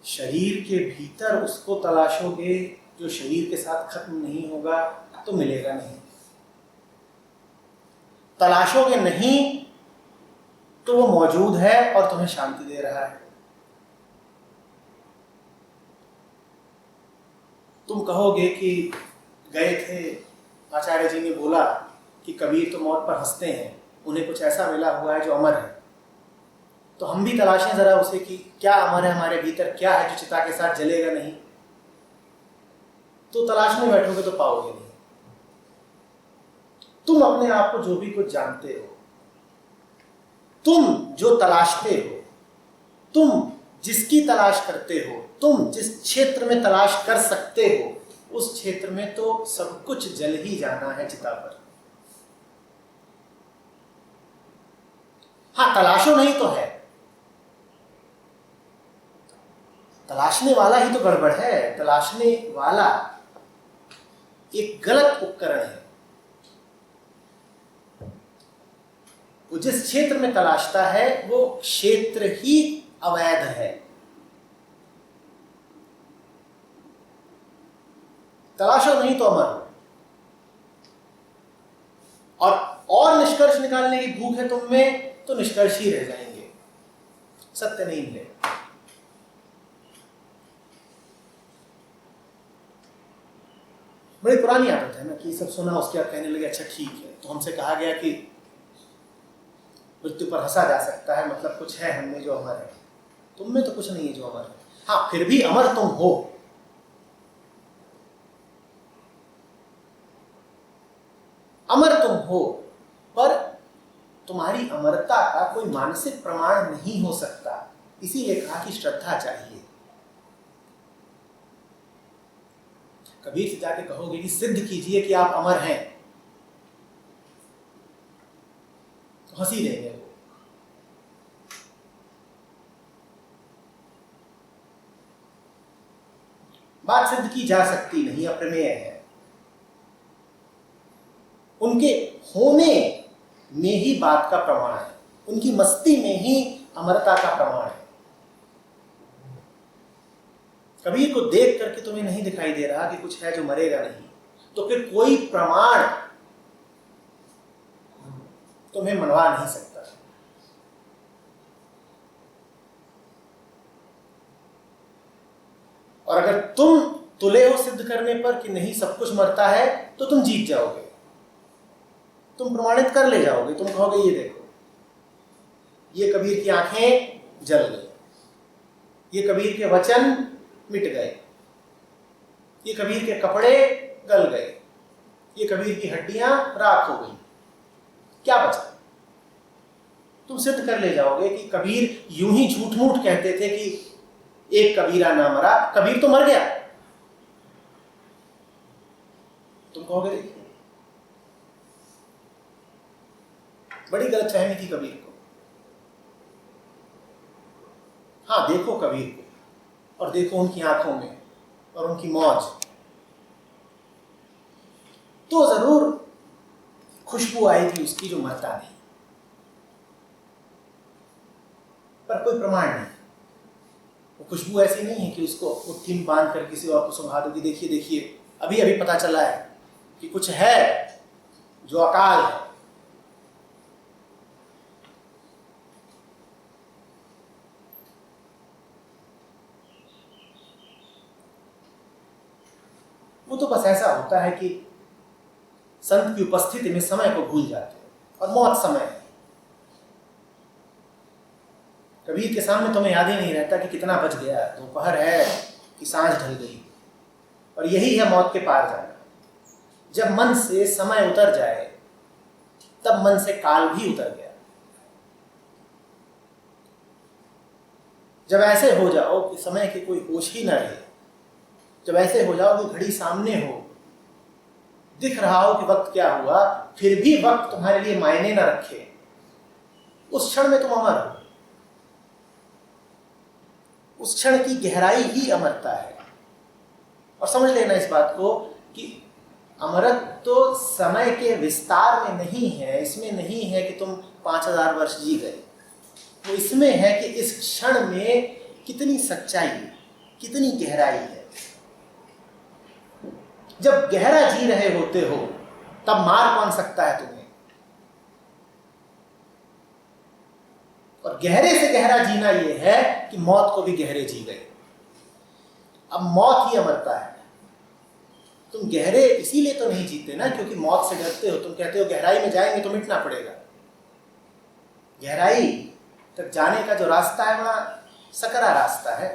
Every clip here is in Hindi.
शरीर के भीतर उसको तलाशोगे जो शरीर के साथ खत्म नहीं होगा तो मिलेगा नहीं। तलाशोगे नहीं तो वो मौजूद है और तुम्हें शांति दे रहा है। तुम कहोगे कि गए थे, आचार्य जी ने बोला कि कबीर तो मौत पर हंसते हैं, उन्हें कुछ ऐसा मिला हुआ है जो अमर है। तो हम भी तलाशें जरा उसे कि क्या अमर है हमारे भीतर, क्या है जो चिता के साथ जलेगा नहीं। तो तलाशने बैठोगे तो पाओगे नहीं। तुम अपने आप को जो भी कुछ जानते हो, तुम जो तलाशते हो, तुम जिसकी तलाश करते हो, तुम जिस क्षेत्र में तलाश कर सकते हो, उस क्षेत्र में तो सब कुछ जल ही जाना है चिता पर। हाँ, तलाशो नहीं तो है, तलाशने वाला ही तो गड़बड़ है। तलाशने वाला एक गलत उपकरण है। वो जिस क्षेत्र में तलाशता है वो क्षेत्र ही अवैध है। तलाशो नहीं तो अमर हो। और निष्कर्ष निकालने की भूख है तुम में तो निष्कर्ष ही रह जाएंगे, सत्य नहीं मिलेगा। बड़ी पुरानी आदत है ना कि सब सुना उसके बाद कहने लगे अच्छा ठीक है। तो हमसे कहा गया कि मृत्यु पर हंसा जा सकता है, मतलब कुछ है हम में जो अमर है। तुम में तो कुछ नहीं है जो अमर है। हाँ, फिर भी अमर तुम हो। अमर तुम हो, पर तुम्हारी अमरता का कोई मानसिक प्रमाण नहीं हो सकता। इसीलिए कहा कि श्रद्धा चाहिए। कबीर से जाके कहोगे कि सिद्ध कीजिए कि आप अमर हैं, तो हंसी देंगे वो। बात सिद्ध की जा सकती नहीं, अप्रमेय है। उनके होने में ही बात का प्रमाण है, उनकी मस्ती में ही अमरता का प्रमाण है। कबीर को देख करके तुम्हें नहीं दिखाई दे रहा कि कुछ है जो मरेगा नहीं, तो फिर कोई प्रमाण तुम्हें मनवा नहीं सकता। और अगर तुम तुले हो सिद्ध करने पर कि नहीं सब कुछ मरता है, तो तुम जीत जाओगे, तुम प्रमाणित कर ले जाओगे। तुम कहोगे ये देखो, ये कबीर की आंखें जल गई, ये कबीर के वचन मिट गए, ये कबीर के कपड़े गल गए, ये कबीर की हड्डियां राख हो गई, क्या बचा? तुम सिद्ध कर ले जाओगे कि कबीर यूं ही झूठ मूठ कहते थे कि एक कबीरा ना मरा, कबीर तो मर गया। तुम कहोगे देखिए, बड़ी गलतफहमी थी कबीर को। हाँ, देखो कबीर को और देखो उनकी आंखों में और उनकी मौज, तो जरूर खुशबू आई थी उसकी जो मरता नहीं, पर कोई प्रमाण नहीं। वो खुशबू ऐसी नहीं है कि उसको मुट्ठी में बांध कर किसी और को सुंघा दो कि देखिए देखिए अभी अभी पता चला है कि कुछ है जो अकाल है। वो तो बस ऐसा होता है कि संत की उपस्थिति में समय को भूल जाते हैं और मौत समय है। कबीर के सामने तुम्हें याद ही नहीं रहता कि कितना बच गया, दोपहर है कि सांझ ढल गई। और यही है मौत के पार जाना। जब मन से समय उतर जाए तब मन से काल भी उतर गया। जब ऐसे हो जाओ कि समय की कोई होश ही न रहे, जब ऐसे हो जाओ कि घड़ी सामने हो, दिख रहा हो कि वक्त क्या हुआ, फिर भी वक्त तुम्हारे लिए मायने न रखे, उस क्षण में तुम अमर हो। उस क्षण की गहराई ही अमरता है। और समझ लेना इस बात को कि अमरत्व तो समय के विस्तार में नहीं है, इसमें नहीं है कि तुम 5000 वर्ष जी गए। वो इसमें है कि इस क्षण में कितनी सच्चाई है, कितनी गहराई है। जब गहरा जी रहे होते हो तब मार कौन सकता है तुम्हें। और गहरे से गहरा जीना यह है कि मौत को भी गहरे जी गए। अब मौत ही अमरता है। तुम गहरे इसीलिए तो नहीं जीते ना क्योंकि मौत से डरते हो। तुम कहते हो गहराई में जाएंगे तो मिटना पड़ेगा। गहराई तक जाने का जो रास्ता है बड़ा सकरा रास्ता है।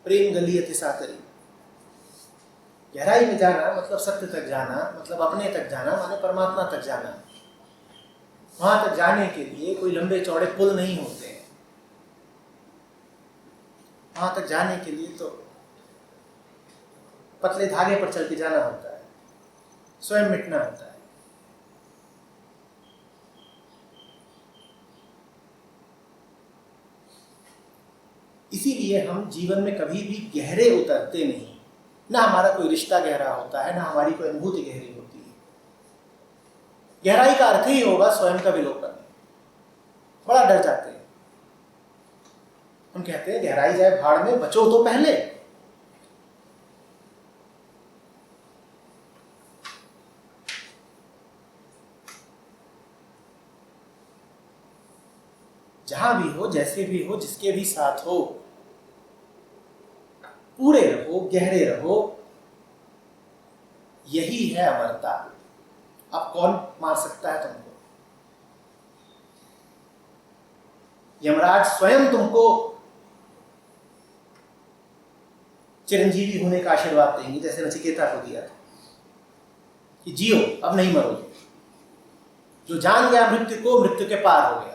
प्रेम गली अति साकरी। गहराई में जाना मतलब सत्य तक जाना, मतलब अपने तक जाना, माने परमात्मा तक जाना। वहां तक जाने के लिए कोई लंबे चौड़े पुल नहीं होते हैं। वहां तक जाने के लिए तो पतले धागे पर चल के जाना होता है, स्वयं मिटना होता है। इसीलिए हम जीवन में कभी भी गहरे उतरते नहीं। ना हमारा कोई रिश्ता गहरा होता है, ना हमारी कोई अनुभूति गहरी होती है। गहराई का अर्थ ही होगा स्वयं का विलोपन। बड़ा डर जाते हैं। हम कहते हैं गहराई जाए भाड़ में, बचो तो पहले। जहां भी हो, जैसे भी हो, जिसके भी साथ हो, पूरे रहो, गहरे रहो। यही है अमरता। अब कौन मार सकता है तुमको? यमराज स्वयं तुमको चिरंजीवी होने का आशीर्वाद देंगे, जैसे नचिकेता को दिया था कि जियो, अब नहीं मरोगे। जो जान गया मृत्यु को, मृत्यु के पार हो गया।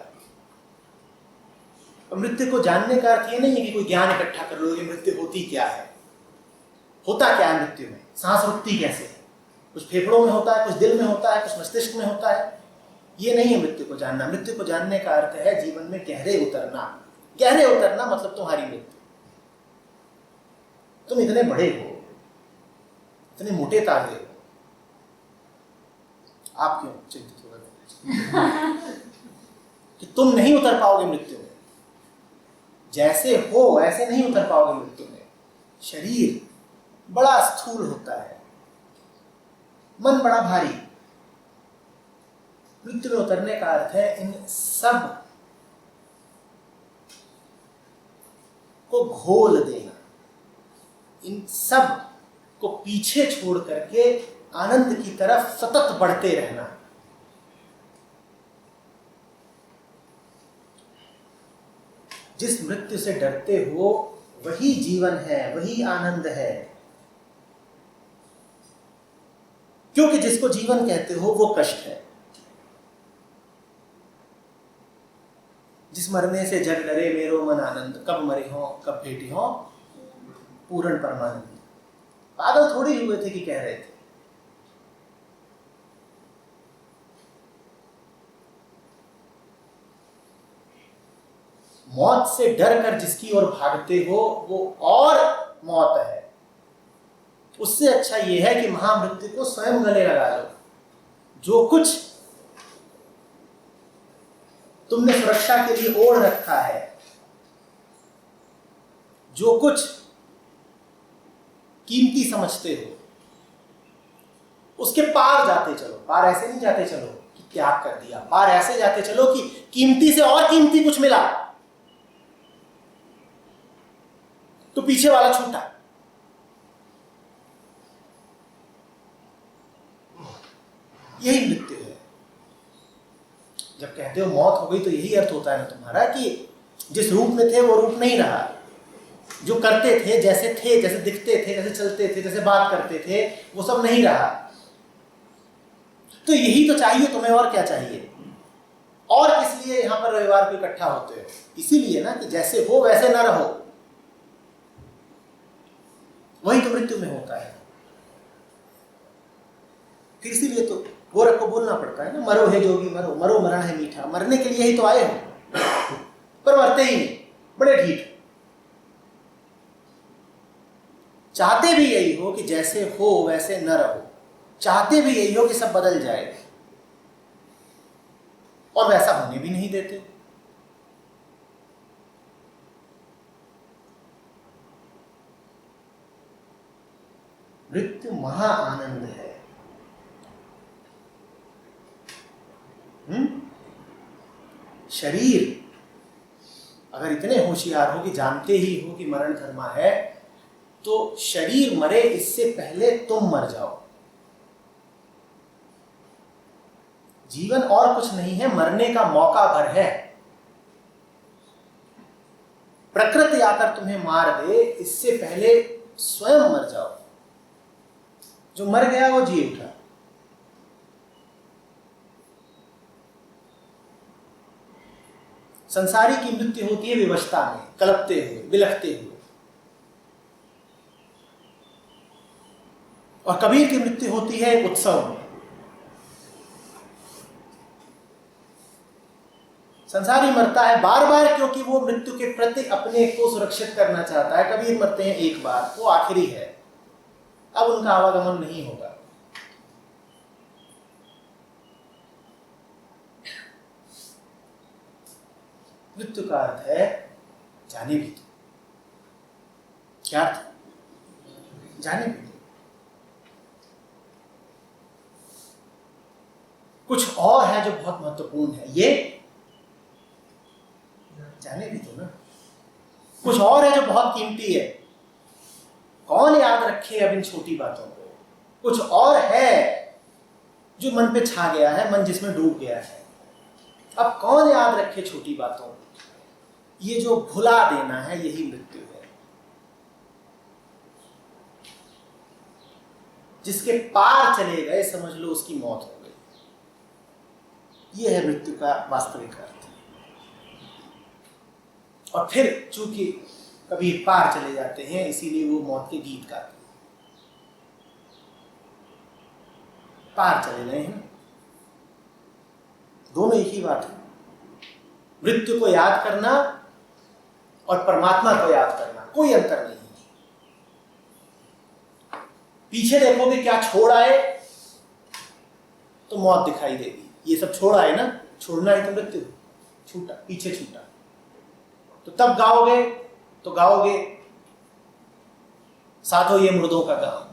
मृत्यु को जानने का अर्थ ये नहीं है कि कोई ज्ञान इकट्ठा कर लो कि मृत्यु होती क्या है, होता क्या है मृत्यु में, सांस रुकती कैसे है। कुछ फेफड़ों में होता है, कुछ दिल में होता है, कुछ मस्तिष्क में होता है। ये नहीं है मृत्यु को जानना। मृत्यु को जानने का अर्थ है जीवन में गहरे उतरना। गहरे उतरना मतलब तुम्हारी मृत्यु। तुम इतने बड़े हो, इतने मोटे ताजे हो, आप क्यों चिंतित हो रहे कि तुम नहीं उतर पाओगे मृत्यु में। जैसे हो ऐसे नहीं उतर पाओगे मृत्यु में। शरीर बड़ा स्थूल होता है, मन बड़ा भारी। मृत्यु में उतरने का अर्थ है इन सब को घोल देना, इन सब को पीछे छोड़ करके आनंद की तरफ सतत बढ़ते रहना। जिस मृत्यु से डरते हो वही जीवन है, वही आनंद है। क्योंकि जिसको जीवन कहते हो वो कष्ट है। जिस मरने से जग डरे मेरो मन आनंद, कब मरे हो कब भेटी हो पूर्ण परमानंद। पागल थोड़ी हुए थे कि कह रहे थे। मौत से डर कर जिसकी ओर भागते हो वो और मौत है। उससे अच्छा यह है कि महामृत्यु को स्वयं गले लगा लो। जो कुछ तुमने सुरक्षा के लिए ओढ़ रखा है, जो कुछ कीमती समझते हो, उसके पार जाते चलो। पार ऐसे नहीं जाते चलो कि त्याग कर दिया, पार ऐसे जाते चलो कि कीमती से और कीमती कुछ मिला तो पीछे वाला छूटा। यही मृत्यु है। जब कहते हो मौत हो गई तो यही अर्थ होता है ना तुम्हारा कि जिस रूप में थे वो रूप नहीं रहा। जो करते थे, जैसे थे, जैसे दिखते थे, जैसे चलते थे, जैसे बात करते थे, वो सब नहीं रहा। तो यही तो चाहिए तुम्हें, और क्या चाहिए। और इसलिए यहां पर रविवार को इकट्ठा होते हो, इसीलिए ना कि जैसे हो वैसे ना रहो। वही तो मृत्यु में होता है। फिर इसीलिए तो गोरख को बोलना पड़ता है ना, मरो है जोगी मरो, मरो मरा है मीठा। मरने के लिए ही तो आए हो, पर मरते ही नहीं, बड़े ढीठ। चाहते भी यही हो कि जैसे हो वैसे न रहो, चाहते भी यही हो कि सब बदल जाए, और वैसा होने भी नहीं देते। मृत्यु महा आनंद है। शरीर अगर इतने होशियार हो कि जानते ही हो कि मरण धर्मा है, तो शरीर मरे इससे पहले तुम मर जाओ। जीवन और कुछ नहीं है, मरने का मौका भर है। प्रकृति आकर तुम्हें मार दे इससे पहले स्वयं मर जाओ। जो मर गया वो जी उठा। संसारी की मृत्यु होती है विवशता में, कलपते हुए, बिलखते हुए। और कबीर की मृत्यु होती है उत्सव में। संसारी मरता है बार बार क्योंकि वो मृत्यु के प्रति अपने को सुरक्षित करना चाहता है। कबीर मरते हैं एक बार, वो आखिरी है, अब उनका आवागमन नहीं होगा। मृत्यु का अर्थ है जाने भी दो। क्या अर्थ? जाने भी दो। कुछ और है जो बहुत महत्वपूर्ण है, ये जाने भी दो ना। कुछ और है जो बहुत कीमती है, कौन याद रखे अब इन छोटी बातों को। कुछ और है जो मन पे छा गया है, मन जिसमें डूब गया है, अब कौन याद रखे छोटी बातों को। ये जो भुला देना है यही मृत्यु है। जिसके पार चले गए समझ लो उसकी मौत हो गई। यह है मृत्यु का वास्तविक अर्थ। और फिर चूंकि कबीर पार चले जाते हैं इसीलिए वो मौत के गीत गाते हैं। पार चले गए हैं, दोनों एक ही बात है। मृत्यु को याद करना और परमात्मा को याद करना कोई अंतर नहीं है। पीछे देखोगे क्या छोड़ आए तो मौत दिखाई देगी। ये सब छोड़ आए ना, छोड़ना है तो मृत्यु छूटा, पीछे छूटा। तो तब गाओगे तो गाओगे साधो ये मुर्दों का गाँव।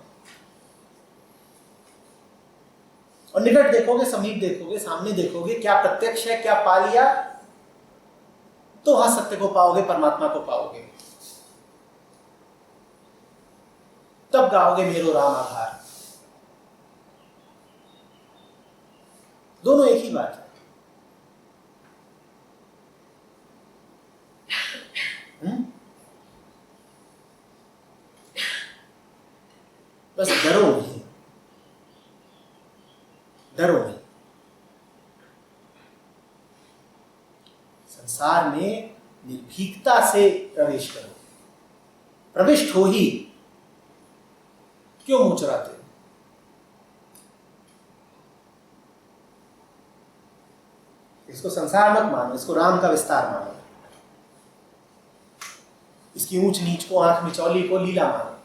और निकट देखोगे, समीप देखोगे, सामने देखोगे, क्या प्रत्यक्ष है, क्या पा लिया, तो वहां सत्य को पाओगे, परमात्मा को पाओगे। तब गाओगे मेरो राम आधार। दोनों एक ही बात है। बस डरो नहीं, डरो नहीं। संसार में निर्भीकता से प्रवेश करो। प्रविष्ट हो ही क्यों मुंह चुराते हो? इसको संसार मत मानो, इसको राम का विस्तार मानो। इसकी ऊंच नीच को, आंख मिचौली को लीला मानो।